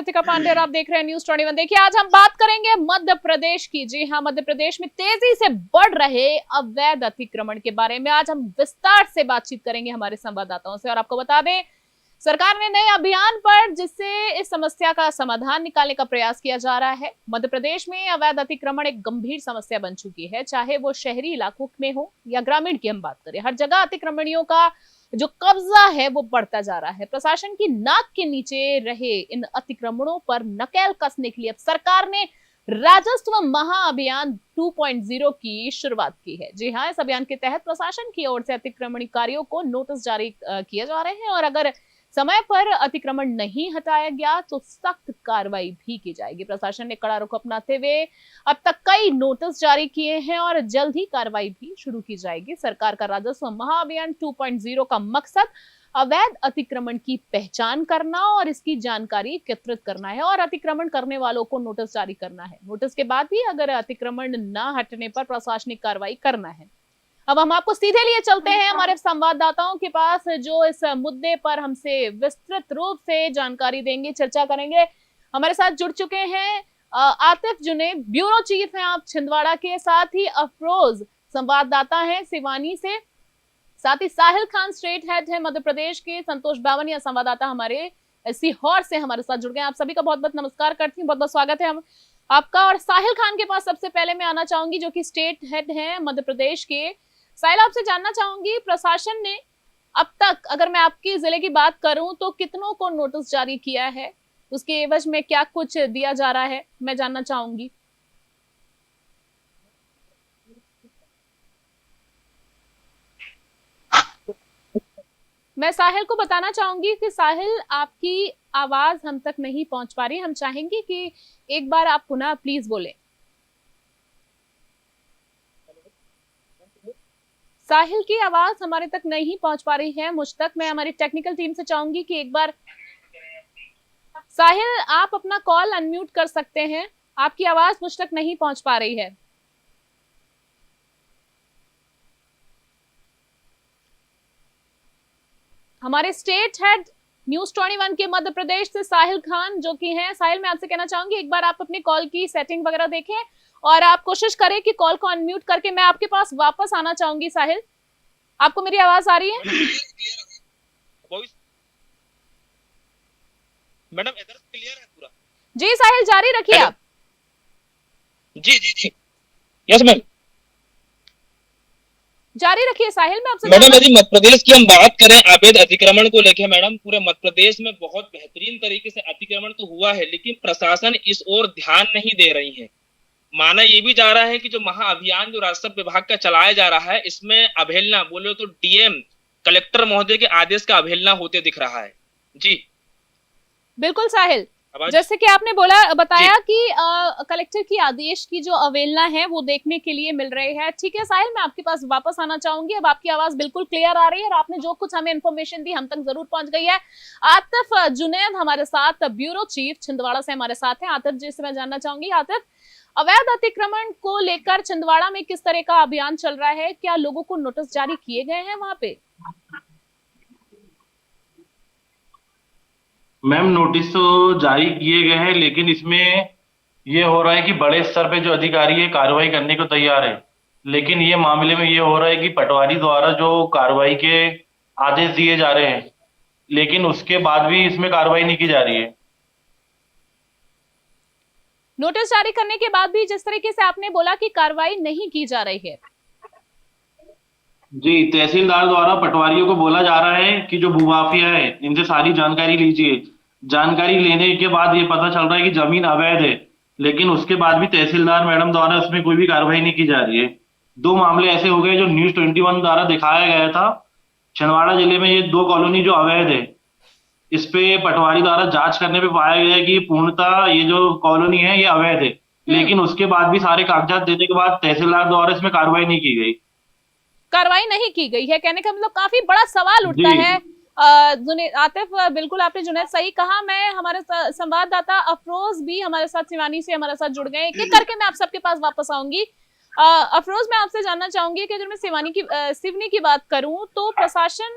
रितिका पांडे और आप देख रहे हैं न्यूज़ 21। देखिए, आज हम बात करेंगे मध्य प्रदेश की। जी हाँ, मध्य प्रदेश में तेजी से बढ़ रहे अवैध अतिक्रमण के बारे में आज हम विस्तार से बातचीत करेंगे हमारे संवाददाताओं से। और आपको बता दें, सरकार ने नए अभियान पर जिससे इस समस्या का समाधान निकालने का प्रयास किया जा रहा है। मध्य प्रदेश में अवैध अतिक्रमण एक गंभीर समस्या बन चुकी है, चाहे वो शहरी इलाकों में हो या ग्रामीण की हम बात करें। हर जगह अतिक्रमणियों का जो कब्जा है वो बढ़ता जा रहा है। प्रशासन की नाक के नीचे रहे इन अतिक्रमणों पर नकेल कसने के लिए अब सरकार ने राजस्व महाअभियान 2.0 की शुरुआत की है। जी हाँ, इस अभियान के तहत प्रशासन की ओर से अतिक्रमणकारियों को नोटिस जारी किए जा रहे हैं और अगर समय पर अतिक्रमण नहीं हटाया गया तो सख्त कार्रवाई भी की जाएगी। प्रशासन ने कड़ा रुख अपनाते हुए अब तक कई नोटिस जारी किए हैं और जल्द ही कार्रवाई भी शुरू की जाएगी। सरकार का राजस्व महाअभियान 2.0 का मकसद अवैध अतिक्रमण की पहचान करना और इसकी जानकारी एकत्रित करना है और अतिक्रमण करने वालों को नोटिस जारी करना है। नोटिस के बाद भी अगर अतिक्रमण न हटने पर प्रशासनिक कार्रवाई करना है। अब हम आपको सीधे लिए चलते हैं हमारे संवाददाताओं के पास, जो इस मुद्दे पर हमसे विस्तृत रूप से जानकारी देंगे, चर्चा करेंगे। हमारे साथ जुड़ चुके हैं आतिफ जुनैद, ब्यूरो चीफ हैं आप छिंदवाड़ा के, साथ ही अफरोज संवाददाता हैं सिवानी से, साथ ही साहिल खान स्टेट हेड है मध्य प्रदेश के, संतोष बावनिया संवाददाता हमारे सीहोर से हमारे साथ जुड़ गए। आप सभी का बहुत बहुत नमस्कार करती हूँ, बहुत बहुत स्वागत है आपका। और साहिल खान के पास सबसे पहले मैं आना चाहूंगी, जो कि स्टेट हेड हैं मध्य प्रदेश के। साहिल, आपसे जानना चाहूंगी, प्रशासन ने अब तक, अगर मैं आपकी जिले की बात करूं, तो कितनों को नोटिस जारी किया है, उसके एवज में क्या कुछ दिया जा रहा है, मैं जानना चाहूंगी। मैं साहिल को बताना चाहूंगी कि साहिल, आपकी आवाज हम तक नहीं पहुंच पा रही। हम चाहेंगे कि एक बार आप पुनः प्लीज बोलें। साहिल की आवाज हमारे तक नहीं पहुंच पा रही है, मुझ तक। मैं हमारी टेक्निकल टीम से चाहूंगी कि एक बार साहिल, आप अपना कॉल अनम्यूट कर सकते हैं, आपकी आवाज मुझ तक नहीं पहुंच पा रही है। हमारे स्टेट हेड न्यूज़ 21 के मध्य प्रदेश से साहिल खान जो कि हैं। साहिल, मैं आपसे कहना चाहूंगी, एक बार आप अपनी कॉल की सेटिंग वगैरह देखें और आप कोशिश करें कि कॉल को अनम्यूट करके मैं आपके पास वापस आना चाहूंगी। साहिल, आपको मेरी आवाज आ रही है? मैडम इधर क्लियर है पूरा? जी साहिल, जारी रखिए आप। जी जी जी, यस मैम, जारी रखिए साहिल। मैं आपसे मैडम यदि मध्य प्रदेश की हम बात करें अवैध अतिक्रमण को लेकर, मैडम पूरे मध्य प्रदेश में बहुत बेहतरीन तरीके से अतिक्रमण तो हुआ है, लेकिन प्रशासन इस ओर ध्यान नहीं दे रही है। माना ये भी जा रहा है कि जो महाअभियान जो राजस्व विभाग का चलाया जा रहा है, इसमें अवहेलना, बोले तो डीएम कलेक्टर महोदय के आदेश का अवहेलना होते दिख रहा है। जी बिल्कुल साहिल, जैसे कि आपने बताया कि कलेक्टर की आदेश की जो अवहेलना है वो देखने के लिए मिल रही है। ठीक है साहिल, मैं आपके पास वापस आना चाहूंगी। अब आपकी आवाज बिल्कुल क्लियर आ रही है और आपने जो कुछ हमें इन्फॉर्मेशन दी हम तक जरूर पहुंच गई है। आतिफ जुनैद हमारे साथ, ब्यूरो चीफ छिंदवाड़ा से हमारे साथ हैं। आतिफ जी से मैं जानना चाहूंगी, आतिफ, अवैध अतिक्रमण को लेकर छिंदवाड़ा में किस तरह का अभियान चल रहा है? क्या लोगों को नोटिस जारी किए गए हैं वहां पे? मैम, नोटिस तो जारी किए गए हैं, लेकिन इसमें ये हो रहा है कि बड़े स्तर पे जो अधिकारी है कार्रवाई करने को तैयार है, लेकिन ये मामले में ये हो रहा है कि पटवारी द्वारा जो कार्रवाई के आदेश दिए जा रहे हैं, लेकिन उसके बाद भी इसमें कार्रवाई नहीं की जा रही है। नोटिस जारी करने के बाद भी जिस तरीके से आपने बोला कि कार्रवाई नहीं की जा रही है। जी, तहसीलदार द्वारा पटवारियों को बोला जा रहा है कि जो भूमाफिया है इनसे सारी जानकारी लीजिए। जानकारी लेने के बाद ये पता चल रहा है कि जमीन अवैध है, लेकिन उसके बाद भी तहसीलदार मैडम द्वारा उसमें कोई भी कार्रवाई नहीं की जा रही है। दो मामले ऐसे हो गए जो न्यूज़ 21 द्वारा दिखाया गया था। छिंदवाड़ा जिले में ये दो कॉलोनी जो अवैध है, इस पे पटवारी द्वारा जांच करने पे पाया गया कि पूर्णतः ये जो कॉलोनी है ये अवैध है, लेकिन उसके बाद भी सारे कागजात देने के बाद तहसीलदार द्वारा इसमें कार्रवाई नहीं की गई। कार्रवाई नहीं की गई है, कहने का मतलब काफी बड़ा सवाल उठता है। आतिफ, बिल्कुल आपने जुनैद सही कहा। मैं हमारे संवाददाता अफरोज भी हमारे साथ सिवानी से हमारे साथ जुड़ गए। एक एक करके मैं आप सबके पास वापस आऊंगी। अफरोज, मैं आपसे जानना चाहूंगी कि अगर मैं सिवनी की बात करूं तो प्रशासन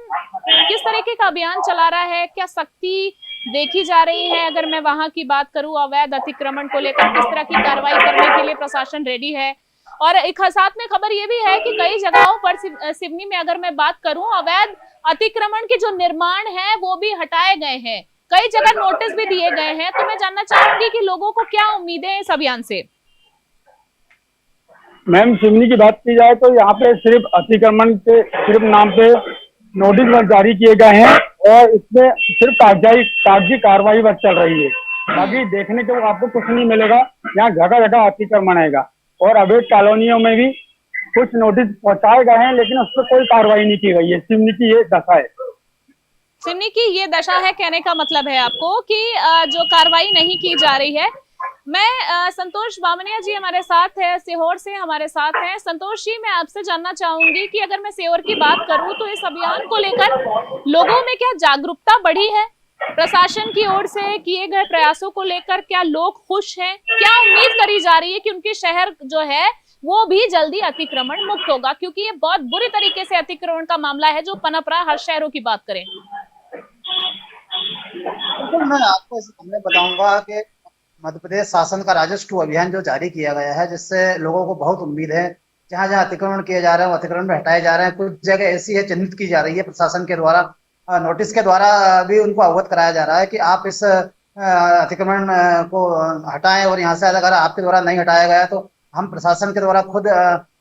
किस तरीके का अभियान चला रहा है? क्या सख्ती देखी जा रही है। अगर मैं वहां की बात करूं, अवैध अतिक्रमण को लेकर किस तरह की कार्रवाई करने के लिए प्रशासन रेडी है। और एक साथ में खबर ये भी है कि कई जगहों पर सिवनी में अगर मैं बात करूं, अवैध अतिक्रमण के जो निर्माण है वो भी हटाए गए हैं, कई जगह नोटिस भी दिए गए हैं। तो मैं जानना चाहूंगी कि लोगों को क्या उम्मीदें हैं इस अभियान से। मैम, सिवनी की बात की जाए तो यहाँ पे सिर्फ अतिक्रमण के सिर्फ नाम पे नोटिस जारी किए गए हैं और इसमें सिर्फ कागजी कार्रवाई बस चल रही है। बाकी देखने को आपको कुछ नहीं मिलेगा। यहाँ जगह जगह अतिक्रमण आएगा और अवैध कॉलोनियों में भी कुछ नोटिस पहुंचाए गए हैं, लेकिन उस पर कोई कार्रवाई नहीं की गई है। सिवनी की ये दशा है। सिवनी की ये दशा है, कहने का मतलब है आपको कि जो कार्रवाई नहीं की जा रही है। मैं संतोष बामनिया जी हमारे साथ है, सीहोर से हमारे साथ हैं। संतोष जी, मैं आपसे जानना चाहूंगी कि अगर मैं सीहोर की बात करूं तो इस अभियान को लेकर लोगों में क्या जागरूकता बढ़ी है? प्रशासन की ओर से किए गए प्रयासों को लेकर क्या लोग खुश हैं? क्या उम्मीद करी जा रही है कि उनके शहर जो है वो भी जल्दी अतिक्रमण मुक्त होगा? क्योंकि ये बहुत बुरी तरीके से अतिक्रमण का मामला है जो पनप रहा, हर शहरों की बात करें। बिल्कुल, मैं आपको इस में बताऊंगा कि मध्य प्रदेश शासन का राजस्व अभियान जो जारी किया गया है, जिससे लोगों को बहुत उम्मीद है। जहां जहां अतिक्रमण किए जा रहे हैं, अतिक्रमण में हटाए जा रहे हैं। कुछ जगह ऐसी है चिन्हित की जा रही है प्रशासन के द्वारा, नोटिस के द्वारा भी उनको अवगत कराया जा रहा है कि आप इस अतिक्रमण को हटाएं, और यहाँ से अगर आपके द्वारा नहीं हटाया गया तो हम प्रशासन के द्वारा खुद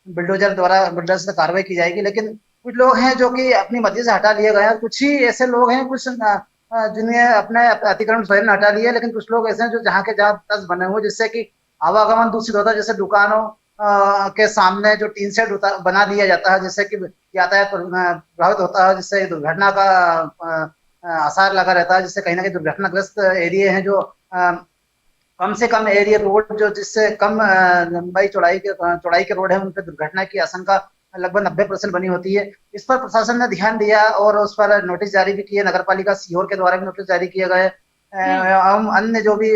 बिल्डर से कार्रवाई की जाएगी। लेकिन कुछ लोग हैं जो कि अपनी मर्जी से हटा लिए गए हैं, कुछ ही ऐसे लोग हैं कुछ जिन्हें अपने अतिक्रमण स्वयं हटा लिए, लेकिन कुछ लोग ऐसे हैं जो जहाँ के जहाँ तस बने हुए, जिससे कि आवागमन दूषित होता है। जैसे दुकानों के सामने जो टीन शेड बना दिया जाता है, जिससे कि यातायात प्रभावित होता है, जिससे दुर्घटना का आसार लगा रहता है, जिससे कहीं ना कहीं दुर्घटनाग्रस्त एरिया हैं जो कम से कम एरिया रोड जो जिससे कम लंबाई चौड़ाई के रोड है, उन पर दुर्घटना की आशंका लगभग 90% बनी होती है। इस पर प्रशासन ने ध्यान दिया और उस पर नोटिस जारी भी किए। नगर पालिका सीहोर के द्वारा भी नोटिस जारी किए गए। हम अन्य जो भी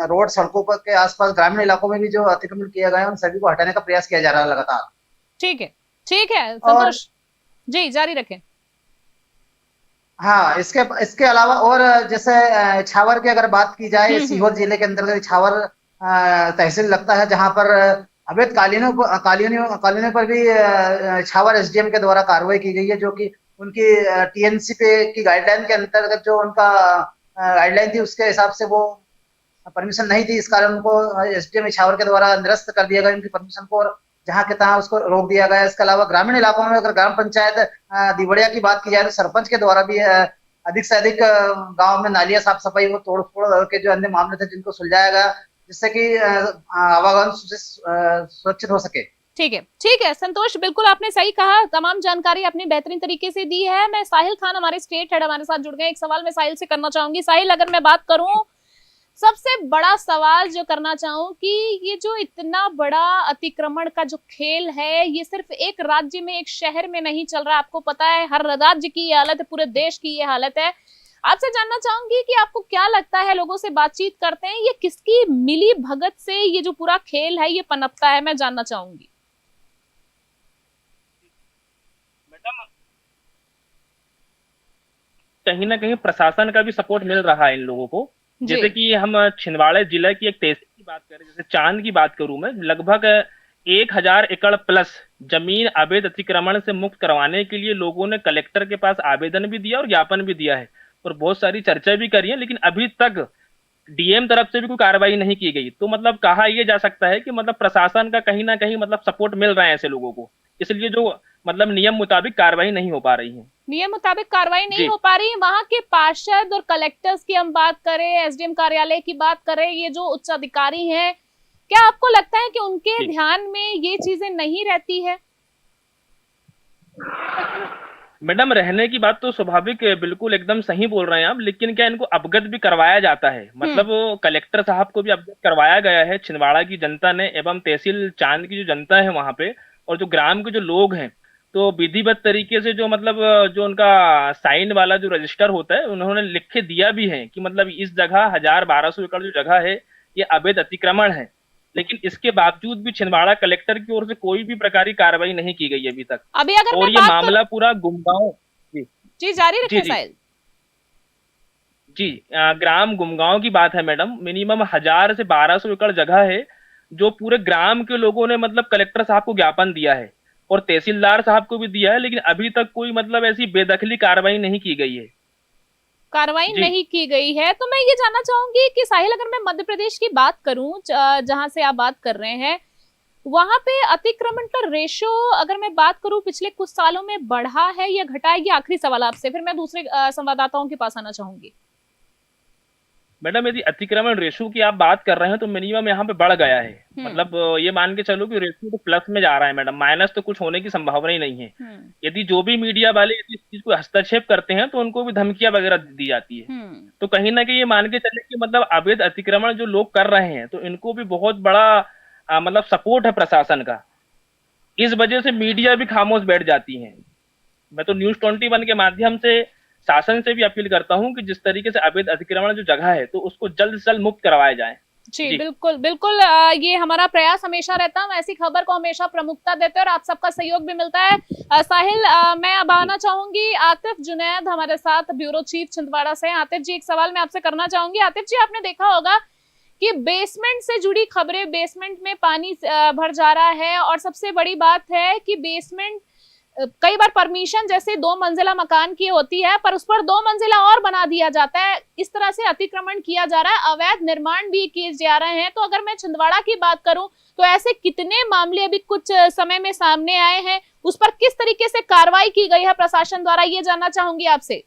रोड सड़कों पर के आसपास ग्रामीण इलाकों में भी जो अतिक्रमण किए गए हैं, उन सभी को हटाने का प्रयास किया जा रहा है लगातार। ठीक है संतोष जी, जारी रखें। हाँ, इसके अलावा और जैसे इछावर की अगर बात की जाए, सीहोर जिले के अंतर्गत इछावर तहसील लगता है, जहां पर अवैध कॉलोनियों पर भी इछावर एसडीएम के द्वारा कार्रवाई की गई है, जो कि उनकी टीएनसी पे की गाइडलाइन के अंतर्गत जो उनका गाइडलाइन थी उसके हिसाब से वो परमिशन नहीं थी। इस कारण उनको एसडीएम इछावर के द्वारा निरस्त कर दिया गया उनकी परमिशन को, और जहां के तहां उसको रोक दिया गया। इसके अलावा ग्रामीण इलाकों में अगर ग्राम पंचायत दिवड़िया की बात की जाए तो सरपंच के द्वारा भी अधिक से अधिक गांव में नालियां साफ सफाई वो तोड़ फोड़ के जो अन्य मामले थे जिनको सुलझाया गया, जिससे कि आवागमन सुरक्षित हो सके। ठीक है संतोष, बिल्कुल आपने सही कहा। तमाम जानकारी आपने बेहतरीन तरीके से दी है। मैं साहिल खान, हमारे स्टेट हेड हमारे साथ जुड़ गए। एक सवाल मैं साहिल से करना चाहूंगी। साहिल, अगर मैं बात करूं, सबसे बड़ा सवाल जो करना चाहूं कि ये जो इतना बड़ा अतिक्रमण का जो खेल है, ये सिर्फ एक राज्य में, एक शहर में नहीं चल रहा। आपको पता है हर राज्य की ये हालत है, पूरे देश की ये हालत है। आपसे जानना चाहूंगी कि आपको क्या लगता है, लोगों से बातचीत करते हैं, ये किसकी मिली भगत से ये जो पूरा खेल है ये पनपता है? मैं जानना चाहूंगी। मैडम, कहीं ना कहीं प्रशासन का भी सपोर्ट मिल रहा है इन लोगों को। जैसे कि हम छिंदवाड़ा जिला की एक तहसील की बात करें, जैसे चांद की बात करूं मैं, लगभग 1000 एकड़ प्लस जमीन अवैध अतिक्रमण से मुक्त करवाने के लिए लोगों ने कलेक्टर के पास आवेदन भी दिया और ज्ञापन भी दिया है और बहुत सारी चर्चा भी करी है, लेकिन अभी तक डीएम तरफ से भी कोई कार्रवाई नहीं की गई। तो मतलब कहा यह जा सकता है कि मतलब प्रशासन का कहीं ना कहीं मतलब सपोर्ट मिल रहा है ऐसे लोगों को, इसलिए जो मतलब नियम मुताबिक कार्रवाई नहीं हो पा रही है। नियम मुताबिक कार्रवाई नहीं हो पा रही। वहां के पार्षद और कलेक्टर्स की हम बात करें, एसडीएम कार्यालय की बात करें, ये जो उच्च अधिकारी हैं, क्या आपको लगता है कि उनके ध्यान में ये चीजें नहीं रहती है? मैडम, रहने की बात तो स्वाभाविक है, बिल्कुल एकदम सही बोल रहे हैं आप, लेकिन क्या इनको अवगत भी करवाया जाता है? मतलब कलेक्टर साहब को भी अवगत करवाया गया है छिंदवाड़ा की जनता ने एवं तहसील चांद की जो जनता है वहां पे, और जो ग्राम के जो लोग हैं, तो विधिवत तरीके से जो मतलब जो उनका साइन वाला जो रजिस्टर होता है उन्होंने लिख के दिया भी है कि मतलब इस जगह 1200 एकड़ जो जगह है ये अवैध अतिक्रमण है। लेकिन इसके बावजूद भी छिंदवाड़ा कलेक्टर की ओर से कोई भी प्रकार की कार्रवाई नहीं की गई अभी तक। अभी अगर और ये मामला पूरा गुमगांव जी जारी रखिए साहिल। जी, ग्राम गुमगांव की बात है मैडम। मिनिमम 1000 से 1200 एकड़ जगह है, जो पूरे ग्राम के लोगों ने मतलब कलेक्टर साहब को ज्ञापन दिया है और तहसीलदार साहब को भी दिया है, लेकिन अभी तक कोई मतलब ऐसी बेदखली कार्रवाई नहीं की गई है। कार्रवाई जी। नहीं की गई है। तो मैं ये जानना चाहूंगी कि साहिल, अगर मैं मध्य प्रदेश की बात करूं, जहां से आप बात कर रहे हैं, वहां पे अतिक्रमण का रेशो अगर मैं बात करूं पिछले कुछ सालों में बढ़ा है या घटा है? ये आखिरी सवाल आपसे, फिर मैं दूसरे संवाददाताओं के पास आना चाहूंगी। मैडम यदि अतिक्रमण रेशो की आप बात कर रहे हैं तो मिनिमम यहाँ पे बढ़ गया है। मतलब ये मान के चलो कि रेशो तो प्लस में जा रहा है मैडम, माइनस तो कुछ होने की संभावना ही नहीं है। यदि जो भी मीडिया वाले इस चीज को हस्तक्षेप करते हैं तो उनको भी धमकियां वगैरह दी जाती है। तो कहीं ना कहीं ये मान के चले कि मतलब अवैध अतिक्रमण जो लोग कर रहे हैं तो इनको भी बहुत बड़ा मतलब सपोर्ट है प्रशासन का। इस वजह से मीडिया भी खामोश बैठ जाती है। मैं तो न्यूज 21 के माध्यम से शासन से भी अपील करता हूं कि जिस तरीके से अवैध अतिक्रमण जो जगह है तो उसको जल्द से जल्द मुक्त करवाया जाए। जी बिल्कुल बिल्कुल, ये हमारा प्रयास हमेशा रहता है, हम ऐसी खबर को हमेशा प्रमुखता देते हैं और आप सबका सहयोग भी मिलता है। साहिल, मैं अब आना चाहूंगी आतिफ जुनैद हमारे साथ, ब्यूरो चीफ छिंदवाड़ा से। आतिफ जी, एक सवाल मैं आपसे करना चाहूंगी। आतिफ जी, आपने देखा होगा कि बेसमेंट से जुड़ी खबरें, बेसमेंट में पानी भर जा रहा है, और सबसे बड़ी बात है कि बेसमेंट कई बार परमिशन जैसे 2 मंजिला मकान की होती है, पर उस पर 2 मंजिला और बना दिया जाता है। इस तरह से अतिक्रमण किया जा रहा है, अवैध निर्माण भी किए जा रहे हैं। तो अगर मैं छिंदवाड़ा की बात करूं तो ऐसे कितने मामले अभी कुछ समय में सामने आए हैं, उस पर किस तरीके से कार्रवाई की गई है प्रशासन द्वारा, ये जानना चाहूंगी आपसे।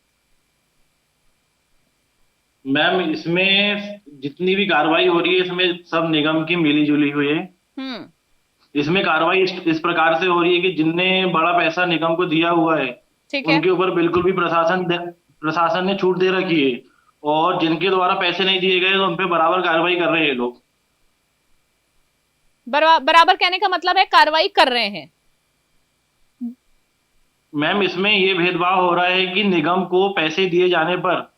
मैम, इसमें जितनी भी कार्रवाई हो रही है इसमें सब निगम की मिली जुली हुई है। इसमें कार्रवाई इस प्रकार से हो रही है कि जिनने बड़ा पैसा निगम को दिया हुआ है उनके ऊपर बिल्कुल भी प्रशासन ने छूट दे रखी है, और जिनके द्वारा पैसे नहीं दिए गए तो उन पे बराबर कार्रवाई कर रहे हैं लोग। बराबर कहने का मतलब है कार्रवाई कर रहे हैं। मैम, इसमें ये भेदभाव हो रहा है कि निगम को पैसे दिए जाने पर,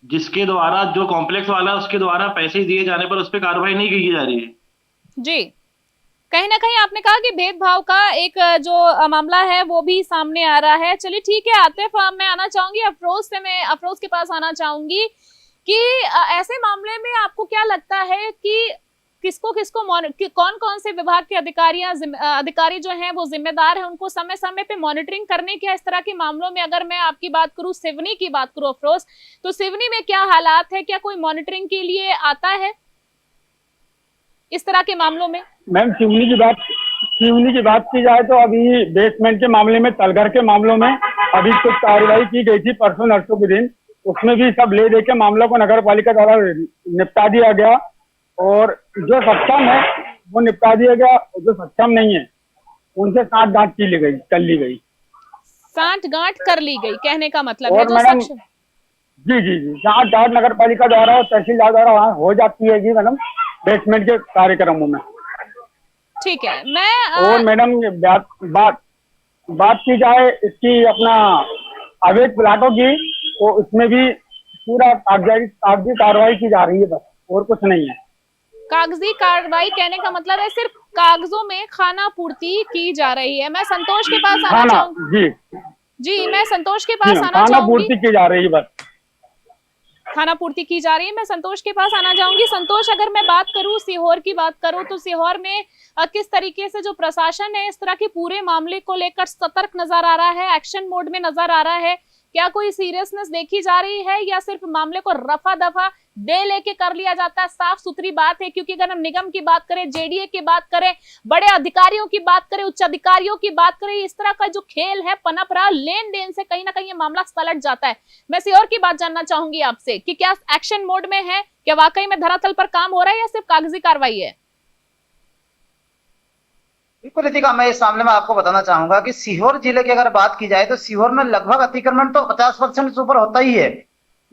जिसके द्वारा जो कॉम्प्लेक्स वाला है उसके द्वारा पैसे दिए जाने पर उस पर कार्रवाई नहीं की जा रही है। जी, कहीं ना कहीं आपने कहा कि भेदभाव का एक जो मामला है वो भी सामने आ रहा है। चलिए ठीक है आतिफ, मैं आना चाहूंगी अफरोज से, मैं अफरोज के पास आना चाहूंगी कि ऐसे मामले में आपको क्या लगता है कि किसको किसको कौन कौन से विभाग के अधिकारी जो हैं वो जिम्मेदार हैं, उनको समय समय पे मॉनिटरिंग करने की इस तरह के मामलों में? अगर मैं आपकी बात करूं, सिवनी की बात करूं अफरोज, तो सिवनी में क्या हालात है? क्या कोई मॉनिटरिंग के लिए आता है इस तरह के मामलों में? मैम, सिवनी की बात की जाए तो अभी बेसमेंट के मामले में, तलघर के मामलों में अभी कुछ कार्रवाई की गई थी परसों नरसों के दिन। उसमें भी सब ले दे के मामलों को नगर पालिका द्वारा निपटा दिया गया, और जो सक्षम है वो निपटा दिया गया, और जो सक्षम नहीं है उनसे साठगांठ कर ली गई। साठगांठ कर ली गई कहने का मतलब है और मैडम, जी साठगांठ नगर पालिका द्वारा और तहसीलदार द्वारा वहाँ हो जाती है जी मैडम, बेसमेंट के कार्यक्रमों में। ठीक है। मैं और मैडम बात की जाए इसकी अपना अवैध प्लाटों की, तो इसमें भी पूरा कागजी कार्रवाई की जा रही है, बस और कुछ नहीं है। कागजी कार्रवाई कहने का मतलब है सिर्फ कागजों में खाना पूर्ति की जा रही है। मैं संतोष के पास आना चाहूंगी। जी, मैं संतोष के पास आना चाहूंगी। खाना पूर्ति की जा रही है, बस खाना पूर्ति की जा रही है। मैं संतोष के पास आना चाहूंगी। संतोष, अगर मैं बात करूं, सीहोर की बात करूं, तो सीहोर में किस तरीके से जो प्रशासन है इस तरह के पूरे मामले को लेकर सतर्क नजर आ रहा है, एक्शन मोड में नजर आ रहा है? क्या कोई सीरियसनेस देखी जा रही है या सिर्फ मामले को रफा दफा दे लेके कर लिया जाता है? साफ सुथरी बात है, क्योंकि अगर हम निगम की बात करें, जेडीए की बात करें, बड़े अधिकारियों की बात करें, उच्च अधिकारियों की बात करें, इस तरह का जो खेल है पनप रहा, लेन देन से कहीं ना कहीं ये मामला पलट जाता है। मैं सीहोर की बात जानना चाहूंगी आपसे कि क्या एक्शन मोड में है, क्या वाकई में धरातल पर काम हो रहा है या सिर्फ कागजी कार्रवाई है? बिल्कुल रितिका, मैं इस मामले में आपको बताना चाहूंगा कि सीहोर जिले की अगर बात की जाए तो सीहोर में लगभग अतिक्रमण तो 50% से ऊपर होता ही है।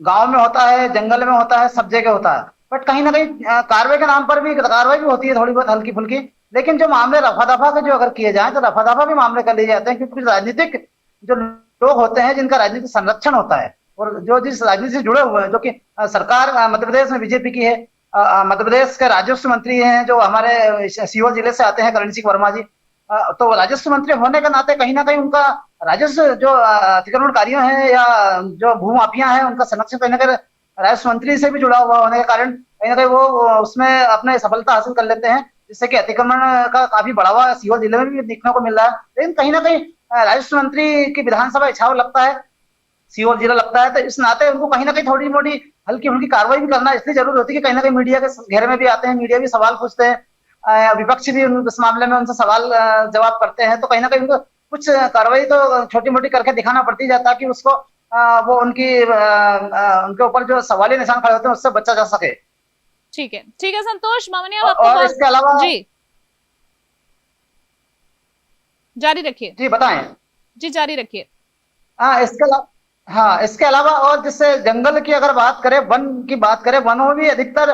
गांव में होता है, जंगल में होता है, सब जगह होता है, बट कहीं ना कहीं कार्रवाई के नाम पर भी कार्रवाई भी होती है थोड़ी बहुत हल्की फुल्की। लेकिन जो मामले रफा दफा के जो अगर किए जाए तो रफा दफा भी मामले कर लिए जाते हैं, क्योंकि राजनीतिक जो लोग होते हैं जिनका राजनीतिक संरक्षण होता है और जो जिस राजनीति से जुड़े हुए हैं, जो कि सरकार मध्य प्रदेश में बीजेपी की है, मध्य प्रदेश के राजस्व मंत्री हैं जो हमारे सीहोर जिले से आते हैं, करण सिंह वर्मा जी, तो राजस्व मंत्री होने के नाते कहीं ना कहीं उनका राजस्व जो अतिक्रमणकारियों हैं या जो भूमाफिया हैं उनका संरक्षण कहीं ना कहीं राजस्व मंत्री से भी जुड़ा हुआ होने के कारण कहीं ना कहीं वो उसमें अपने सफलता हासिल कर लेते हैं, जिससे कि अतिक्रमण का काफी बढ़ावा सीहोर जिले में भी देखने को मिल रहा है। लेकिन कहीं ना कहीं राजस्व मंत्री की विधानसभा इच्छाओं लगता है, सीहोर जिला लगता है, तो इस नाते उनको कहीं ना कहीं थोड़ी मोटी हल्की फुल्की कार्रवाई भी करना इसलिए जरूरी होती है कि कहीं ना कहीं मीडिया के घेरे में भी आते हैं, मीडिया भी सवाल पूछते हैं, विपक्ष भी इस मामले में उनसे सवाल जवाब करते हैं, तो कहीं ना कहीं उनको कुछ कार्रवाई तो छोटी मोटी करके दिखाना पड़ती है ताकि उसको वो उनके ऊपर जो सवालिया निशान खड़े होते हैं उससे बचा जा सके। ठीक है संतोष बामनिया, आपको और इसके अलावा जी जारी रखिए। जी बताएं। जी जारी रखिए। हाँ इसके अलावा, हाँ इसके अलावा और जैसे जंगल की अगर बात करें, वन की बात करें, वनों में भी अधिकतर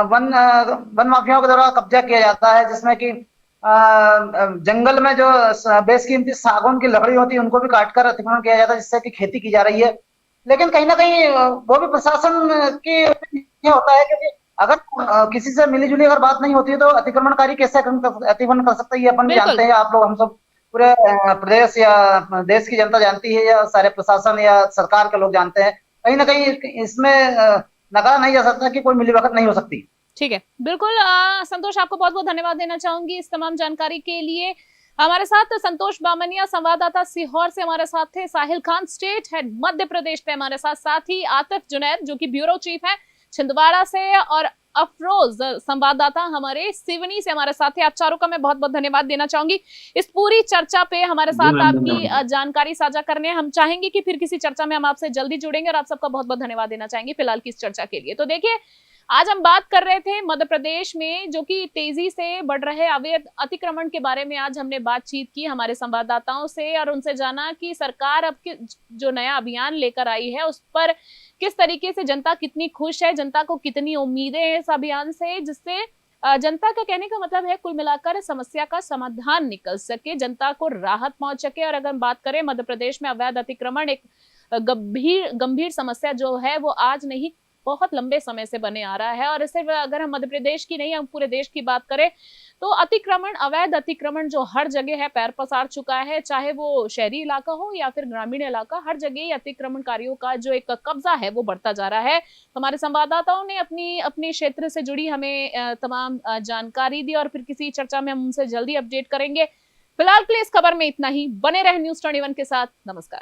वन माफियाओं के द्वारा कब्जा किया जाता है, जिसमें कि जंगल में जो बेशकीमती सागौन की लकड़ी होती है उनको भी काटकर अतिक्रमण किया जाता है, जिससे कि खेती की जा रही है। लेकिन कहीं ना कहीं वो भी प्रशासन की ये होता है, क्योंकि अगर किसी से मिली जुली अगर बात नहीं होती है तो अतिक्रमणकारी कैसे अतिक्रमण कर सकता है, ये अपन भी जानते हैं, आप लोग हम सब पूरे प्रदेश या देश की जनता जानती है, या सारे प्रशासन या सरकार के लोग जानते हैं। कहीं ना कहीं इसमें नकारा नहीं जा सकता कि कोई मिलीभगत नहीं हो सकती। ठीक है, बिल्कुल संतोष, आपको बहुत बहुत धन्यवाद देना चाहूंगी इस तमाम जानकारी के लिए। हमारे साथ संतोष बामनिया संवाददाता सीहोर से हमारे साथ थे, साहिल खान स्टेट हेड मध्य प्रदेश पे हमारे साथ ही आतिफ जुनैद जो कि ब्यूरो चीफ है छिंदवाड़ा से, और अफरोज संवाददाता हमारे सिवनी से हमारे साथ थे। आप चारों का मैं बहुत बहुत धन्यवाद देना चाहूंगी इस पूरी चर्चा पे हमारे साथ आपकी जानकारी साझा करने। हम चाहेंगे कि फिर किसी चर्चा में हम आपसे जल्दी जुड़ेंगे, और आप सबका बहुत बहुत धन्यवाद देना चाहेंगे फिलहाल की इस चर्चा के लिए। तो देखिए, आज हम बात कर रहे थे मध्य प्रदेश में जो कि तेजी से बढ़ रहे अवैध अतिक्रमण के बारे में। आज हमने बातचीत की हमारे संवाददाताओं से और उनसे जाना कि सरकार अब जो नया अभियान लेकर आई है उस पर किस तरीके से जनता कितनी खुश है, जनता को कितनी उम्मीदें हैं इस अभियान से, जिससे जनता का कहने का मतलब है कुल मिलाकर समस्या का समाधान निकल सके, जनता को राहत पहुंच सके। और अगर हम बात करें मध्य प्रदेश में अवैध अतिक्रमण एक गंभीर समस्या जो है वो आज नहीं बहुत लंबे समय से बने आ रहा है। और सिर्फ अगर हम मध्य प्रदेश की नहीं, हम पूरे देश की बात करें तो अतिक्रमण, अवैध अतिक्रमण जो हर जगह है पैर पसार चुका है, चाहे वो शहरी इलाका हो या फिर ग्रामीण इलाका, हर जगह अतिक्रमणकारियों का जो एक कब्जा है वो बढ़ता जा रहा है। हमारे संवाददाताओं ने अपने क्षेत्र से जुड़ी हमें तमाम जानकारी दी, और फिर किसी चर्चा में हम उनसे जल्दी अपडेट करेंगे। फिलहाल के लिए इस खबर में इतना ही। बने रहे न्यूज़ 21 के साथ। नमस्कार।